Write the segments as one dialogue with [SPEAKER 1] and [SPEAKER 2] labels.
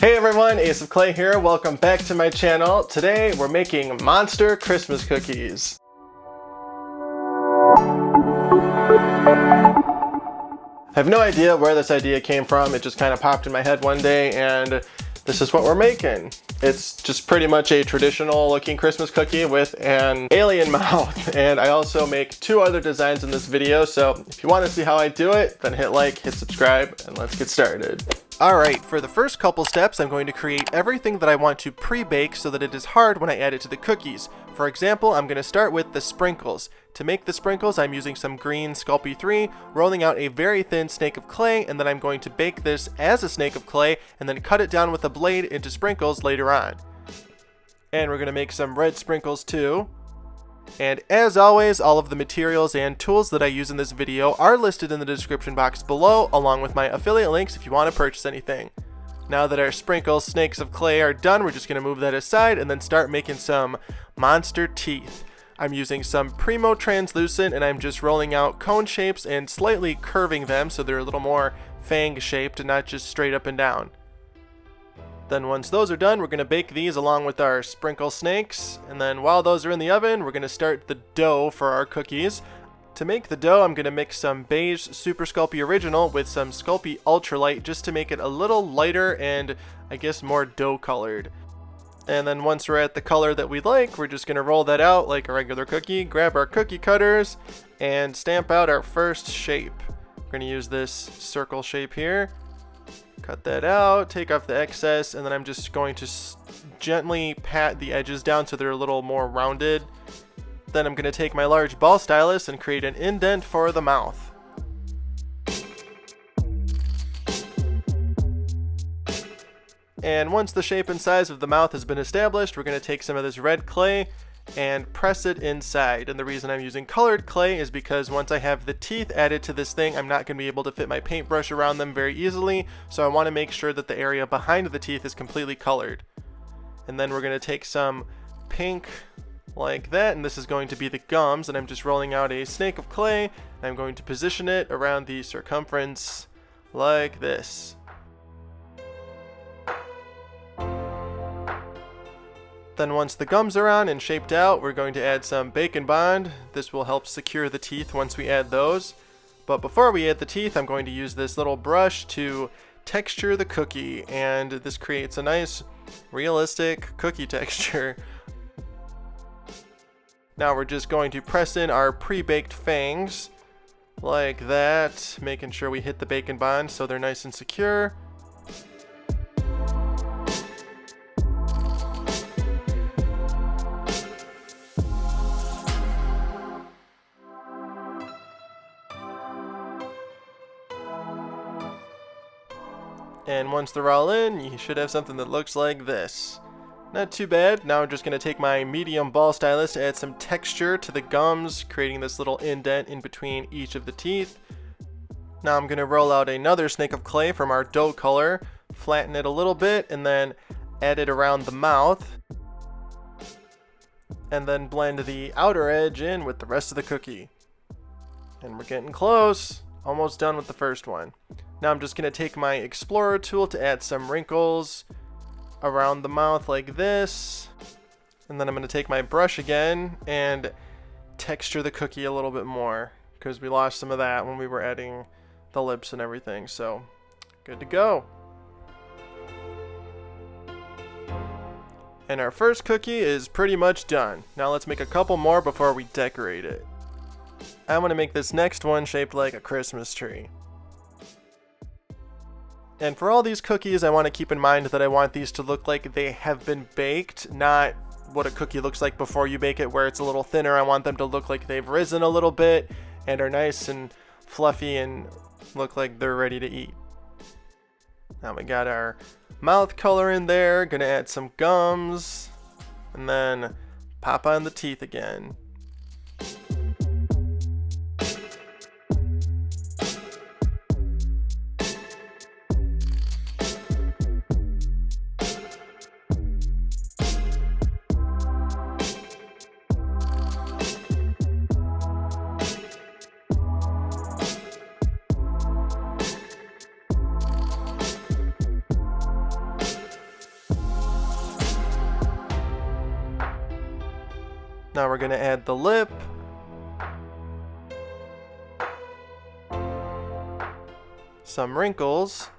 [SPEAKER 1] Hey everyone, Ace of Clay here. Welcome back to my channel. Today we're making monster Christmas cookies. I have no idea where this idea came from. It just kind of popped in my head one day and this is what we're making. It's just pretty much a traditional looking Christmas cookie with an alien mouth. And I also make two other designs in this video. So if you want to see how I do it, then hit like, hit subscribe, and let's get started. Alright, for the first couple steps, I'm going to create everything that I want to pre-bake so that it is hard when I add it to the cookies. For example, I'm going to start with the sprinkles. To make the sprinkles, I'm using some green Sculpey 3, rolling out a very thin snake of clay, and then I'm going to bake this as a snake of clay, and then cut it down with a blade into sprinkles later on. And we're going to make some red sprinkles too. And as always, all of the materials and tools that I use in this video are listed in the description box below, along with my affiliate links if you want to purchase anything. Now that our sprinkles snakes of clay are done, we're just going to move that aside and then start making some monster teeth. I'm using some Primo translucent and I'm just rolling out cone shapes and slightly curving them so they're a little more fang shaped and not just straight up and down. Then once those are done, we're going to bake these along with our sprinkle snakes. And then while those are in the oven, we're going to start the dough for our cookies. To make the dough, I'm going to mix some beige Super Sculpey Original with some Sculpey Ultralight just to make it a little lighter and I guess more dough colored. And then once we're at the color that we like, we're just going to roll that out like a regular cookie, grab our cookie cutters, and stamp out our first shape. We're going to use this circle shape here. Cut that out, take off the excess, and then I'm just going to gently pat the edges down so they're a little more rounded. Then I'm going to take my large ball stylus and create an indent for the mouth. And once the shape and size of the mouth has been established, we're going to take some of this red clay and press it inside. And the reason I'm using colored clay is because once I have the teeth added to this thing, I'm not going to be able to fit my paintbrush around them very easily, so I want to make sure that the area behind the teeth is completely colored. And then we're going to take some pink like that, and this is going to be the gums, and I'm just rolling out a snake of clay, and I'm going to position it around the circumference like this. Then once the gums are on and shaped out, we're going to add some Bacon Bond. This will help secure the teeth once we add those. But before we add the teeth, I'm going to use this little brush to texture the cookie, and this creates a nice realistic cookie texture. Now we're just going to press in our pre-baked fangs like that, making sure we hit the Bacon Bond so they're nice and secure. And once they're all in, you should have something that looks like this. Not too bad. Now I'm just going to take my medium ball stylus to add some texture to the gums, creating this little indent in between each of the teeth. Now I'm going to roll out another snake of clay from our dough color, flatten it a little bit, and then add it around the mouth. And then blend the outer edge in with the rest of the cookie. And we're getting close. Almost done with the first one. Now I'm just going to take my Explorer tool to add some wrinkles around the mouth like this. And then I'm going to take my brush again and texture the cookie a little bit more, because we lost some of that when we were adding the lips and everything. So, good to go. And our first cookie is pretty much done. Now let's make a couple more before we decorate it. I want to make this next one shaped like a Christmas tree. And for all these cookies, I want to keep in mind that I want these to look like they have been baked, not what a cookie looks like before you bake it where it's a little thinner. I want them to look like they've risen a little bit and are nice and fluffy and look like they're ready to eat. Now we got our mouth color in there, gonna add some gums, and then pop on the teeth again. Now we're going to add the lip. Some wrinkles.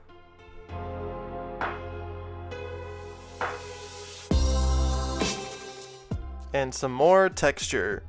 [SPEAKER 1] And some more texture.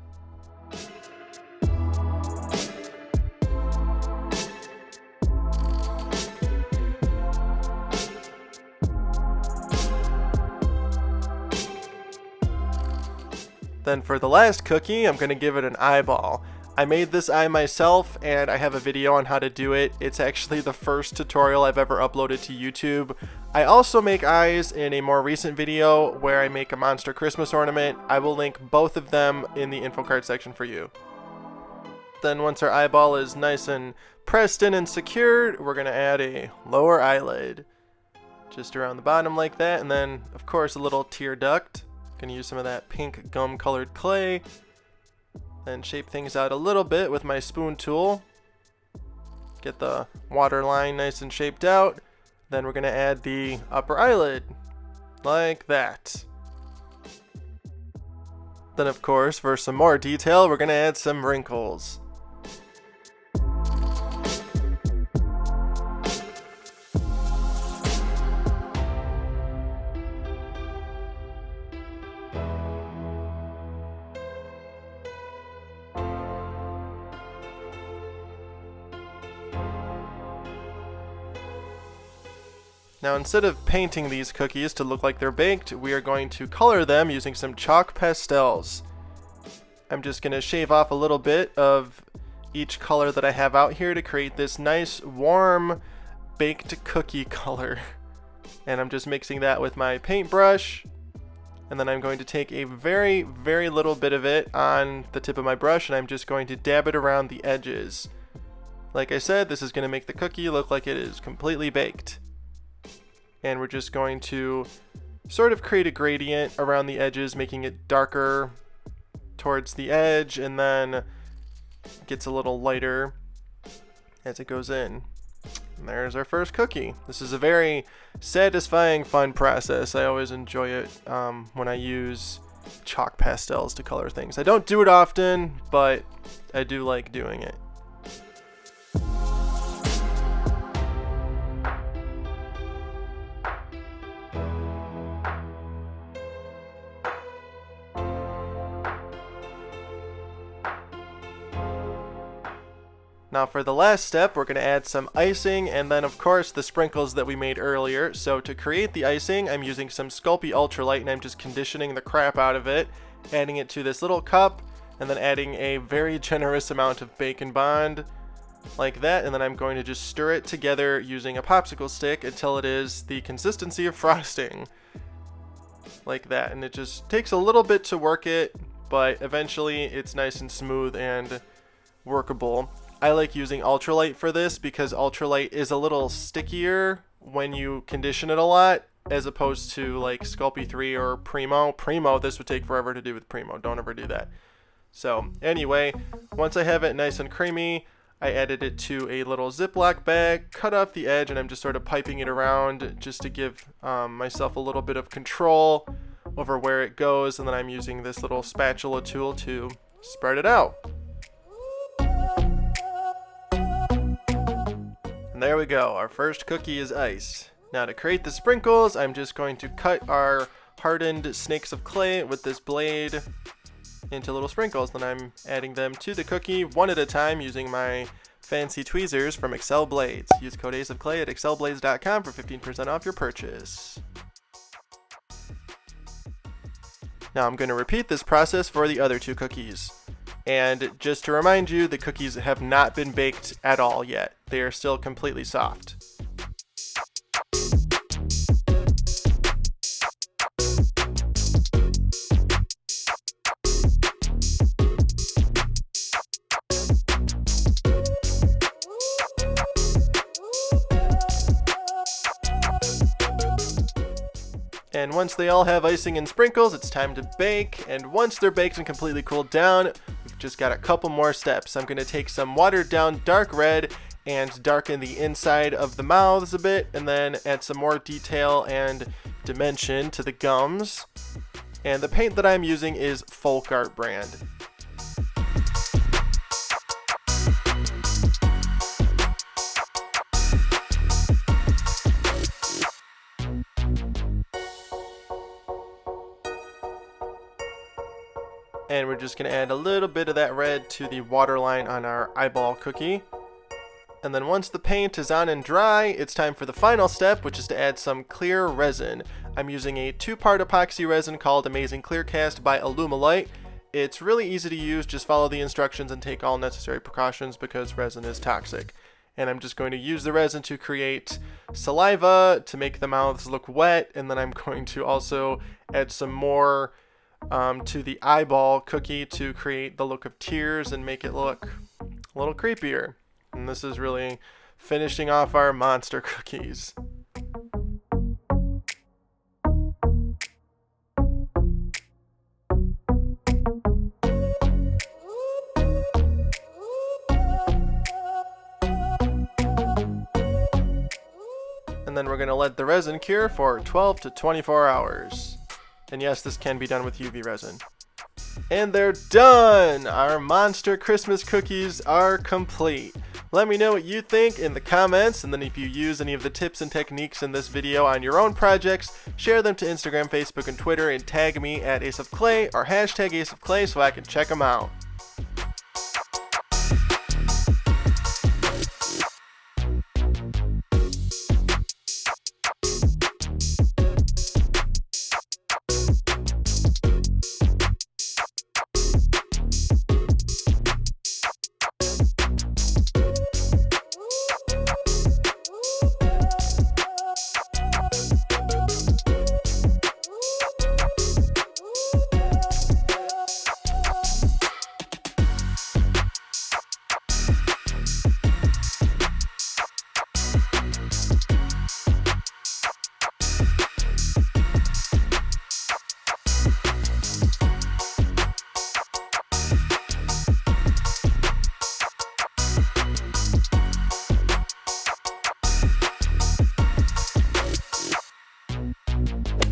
[SPEAKER 1] Then for the last cookie, I'm going to give it an eyeball. I made this eye myself, and I have a video on how to do it. It's actually the first tutorial I've ever uploaded to YouTube. I also make eyes in a more recent video where I make a monster Christmas ornament. I will link both of them in the info card section for you. Then once our eyeball is nice and pressed in and secured, we're going to add a lower eyelid. Just around the bottom like that, and then of course a little tear duct. Gonna use some of that pink gum colored clay. Then shape things out a little bit with my spoon tool. Get the water line nice and shaped out. Then we're gonna add the upper eyelid, like that. Then of course, for some more detail, we're gonna add some wrinkles. Now instead of painting these cookies to look like they're baked, we are going to color them using some chalk pastels. I'm just going to shave off a little bit of each color that I have out here to create this nice warm baked cookie color. And I'm just mixing that with my paintbrush. And then I'm going to take a very, very little bit of it on the tip of my brush, and I'm just going to dab it around the edges. Like I said, this is going to make the cookie look like it is completely baked. And we're just going to sort of create a gradient around the edges, making it darker towards the edge, and then it gets a little lighter as it goes in. And there's our first cookie. This is a very satisfying, fun process. I always enjoy it when I use chalk pastels to color things. I don't do it often, but I do like doing it. Now for the last step, we're going to add some icing, and then of course the sprinkles that we made earlier. So to create the icing, I'm using some Sculpey Ultralight, and I'm just conditioning the crap out of it, adding it to this little cup, and then adding a very generous amount of Bacon Bond, like that, and then I'm going to just stir it together using a popsicle stick until it is the consistency of frosting, like that. And it just takes a little bit to work it, but eventually it's nice and smooth and workable. I like using Ultralight for this because Ultralight is a little stickier when you condition it a lot, as opposed to like Sculpey 3 or Primo. This would take forever to do with Primo. Don't ever do that. So anyway, once I have it nice and creamy, I added it to a little Ziploc bag, cut off the edge, and I'm just sort of piping it around just to give myself a little bit of control over where it goes, and then I'm using this little spatula tool to spread it out. There we go, our first cookie is iced. Now to create the sprinkles, I'm just going to cut our hardened snakes of clay with this blade into little sprinkles. Then I'm adding them to the cookie one at a time using my fancy tweezers from Excel Blades. Use code AceOfClay at excelblades.com for 15% off your purchase. Now I'm going to repeat this process for the other two cookies. And just to remind you, the cookies have not been baked at all yet. They are still completely soft. And once they all have icing and sprinkles, it's time to bake. And once they're baked and completely cooled down, we've just got a couple more steps. I'm going to take some watered down dark red and darken the inside of the mouths a bit, and then add some more detail and dimension to the gums. And the paint that I'm using is Folk Art brand. And we're just going to add a little bit of that red to the waterline on our eyeball cookie. And then once the paint is on and dry, it's time for the final step, which is to add some clear resin. I'm using a 2-part epoxy resin called Amazing Clear Cast by Alumilite. It's really easy to use, just follow the instructions and take all necessary precautions because resin is toxic. And I'm just going to use the resin to create saliva to make the mouths look wet, and then I'm going to also add some more to the eyeball cookie to create the look of tears and make it look a little creepier. And this is really finishing off our monster cookies. And then we're going to let the resin cure for 12 to 24 hours. And yes, this can be done with UV resin. And they're done! Our monster Christmas cookies are complete. Let me know what you think in the comments, and then if you use any of the tips and techniques in this video on your own projects, share them to Instagram, Facebook, and Twitter, and tag me at aceofclay or hashtag aceofclay so I can check them out.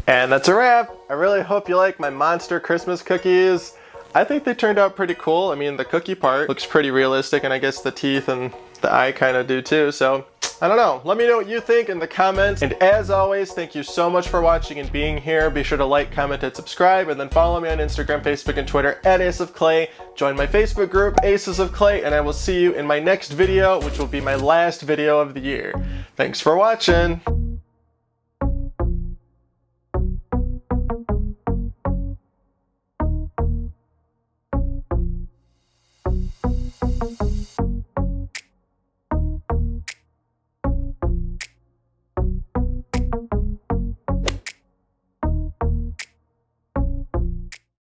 [SPEAKER 1] And that's a wrap. I really hope you like my monster Christmas cookies. I think they turned out pretty cool. I mean, the cookie part looks pretty realistic, and I guess the teeth and the eye kind of do too. So I don't know. Let me know what you think in the comments. And as always, thank you so much for watching and being here. Be sure to like, comment, and subscribe, and then follow me on Instagram, Facebook, and Twitter at Ace of Clay. Join my Facebook group, Aces of Clay, and I will see you in my next video, which will be my last video of the year. Thanks for watching.